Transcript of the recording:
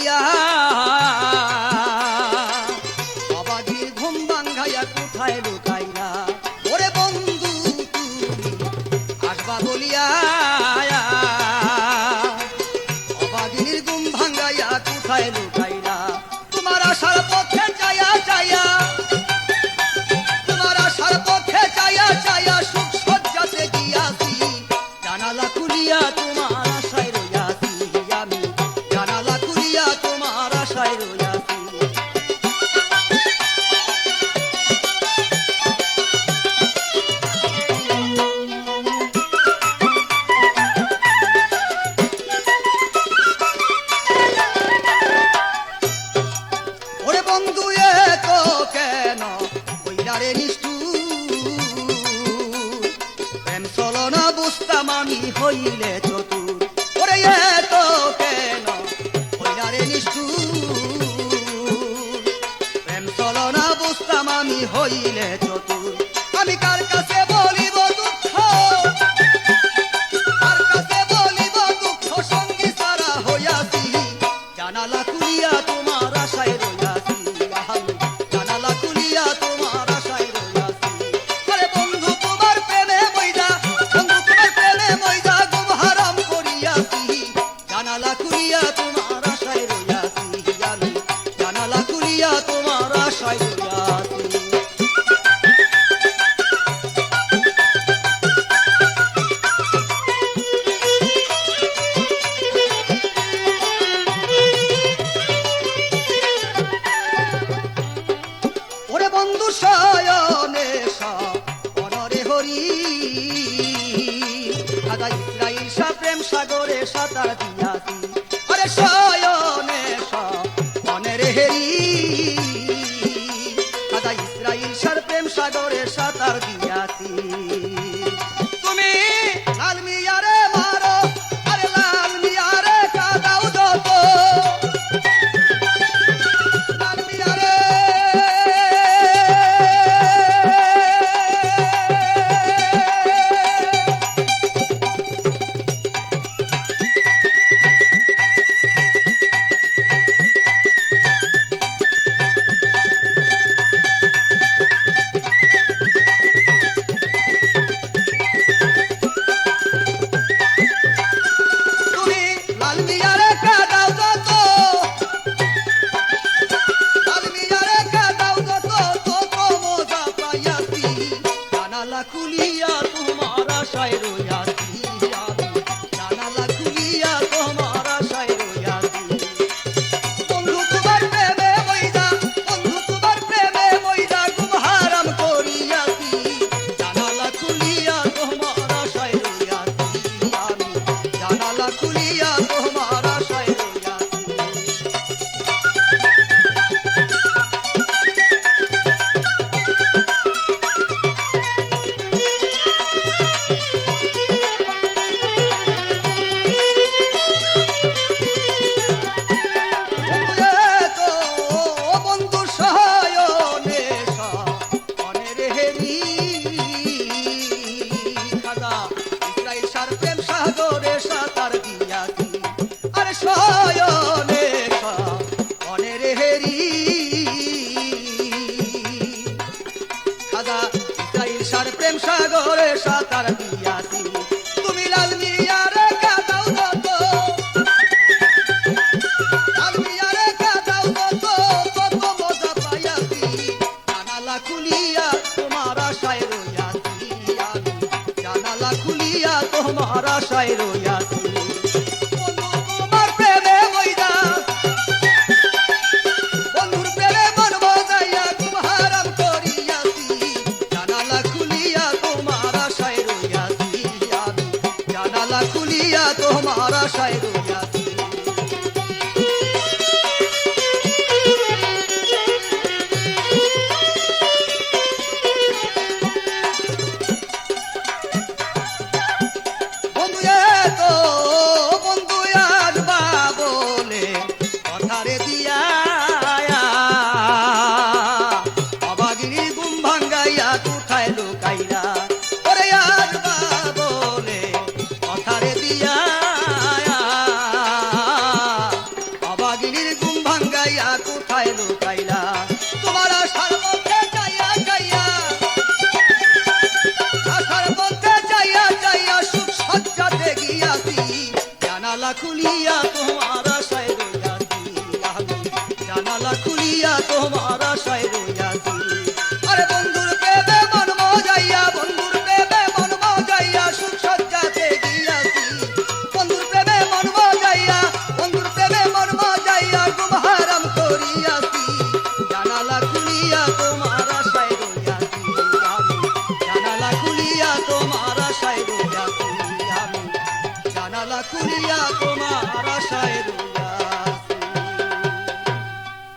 বলিয়া অবাগির ঘুম ভাঙ্গাইয়া কোথায় লুকাইলা ওরে বন্ধু তুমি আসবা বলিয়া অবাগির ঘুম ভাঙ্গাইয়া কোথায় লুকাইলা তোমার আশার পথে চাইয়া চাইয়া তোমার আশার পথে চাইয়া চাইয়া সুখ সজ্জাতে গিয়াছি জানালা খুলিয়া তোমার আশায় রইয়াছি আমি জানালা খুলিয়া তোমার আশায় রইয়াছি ওরে বন্ধু এ তো কেন বইলারে নিষ্ঠুর প্রেম চলো না বুঝতাম আমি হইলে চতুর ওরে এ তো কেন বইলারে নিষ্ঠুর প্রেম চলো না বুঝতাম আমি হইলে চতুর আমি কার কাছে বলিব দুঃখ কার কাছে বলিব দুঃখ সঙ্গী সারা হইয়াছি জানালা খুলিয়া তোমার আশায় রইয়াছি আমি জানালা খুলিয়া তোমার আশায় রইয়াছি আরে বন্ধু তোমার প্রেমে মইদা বন্ধু তোমার প্রেমে মইদা গুম হারাম করিয়াছি জানালা খুলিয়া তোমার আশায় রইয়াছি আমি জানালা খুলিয়া তোমার আশায় রইয়াছি ওরে বন্ধু শয়নে অনরে হরি দাদা ইসরাইল শাহ প্রেম সাগরে সাঁতার দিয়াছি আরে শয়নে অনরে হেরি দাদা ইসরাইল শাহ প্রেম সাগরে সাঁতার দিয়াছি তুমি লাল মিয়ারে মারো আরে লাল মিয়ারে কাদাও যত লাল মিয়ারে তুমি লাল মিয়ারে কাদাও যত লাল মিয়ারে কাদাও যত তত মজা পাইয়াছি জানালা খুলিয়া তোমার আশায় রইয়াছি আমি জানালা খুলিয়া তোমার আশায় রইয়াছি বন্ধু তোমার প্রেমে মইদা বন্ধু তোমার প্রেমে মইদা গুম হারাম করিয়াছি জানালা খুলিয়া তোমার আশায় রইয়াছি আমি জানালা খুলিয়া তোমার আশায় রইয়াছি বন্ধু সহায়নে অনেরে হেরি খাদা ইসরাইল শাহ প্রেম সাগরে সাঁতার দিয়াছি আরে সহায়নে অনেরে হেরি খাদা ইসরাইল শাহ প্রেম সাগরে সাঁতার দিয়াছি তুমি লাল মিয়ারে কাদাও যত লাল মিয়ারে কাদাও যত তত মজা পাইয়াছি জানালা খুলিয়া তোমার আশায় রইয়াছি আমি জানালা খুলিয়া তোমার আশায় রইয়াছি বন্ধু তোমার প্রেমে মইদা বন্ধুর প্রেমে মন বজাইয়া গুম হারাম করিয়াছি জানালা খুলিয়া তোমার আশায় রইয়াছি আমি জানালা খুলিয়া তোমার আশায় রইয়াছি বন্ধু তো বন্ধু আসবা বলে কথারে দিয়া অবাগিনী গুম ভাঙ্গাইয়া কোথায় লুকাইলা ওরে আসবা বলে কথারে দিয়া খুলিয়া তোমার আশায় রইয়াছি আমি জানালা খুলিয়া তোমার আশায় রইয়াছি আরে বন্ধুর প্রেমে মন মজাইয়া বন্ধুর প্রেমে মন মজাইয়া সুখ সজ্জাতে গিয়াছি বন্ধুর প্রেমে মন মজাইয়া বন্ধুর প্রেমে মন মজাইয়া ঘুম হারাম করিয়াছি জানালা খুলিয়া তোমার আশায় রইয়াছি আমি জানালা খুলিয়া তোমার আশায় রইয়াছি আমি জানালা খুলিয়া তোমার আশায় রইয়াছি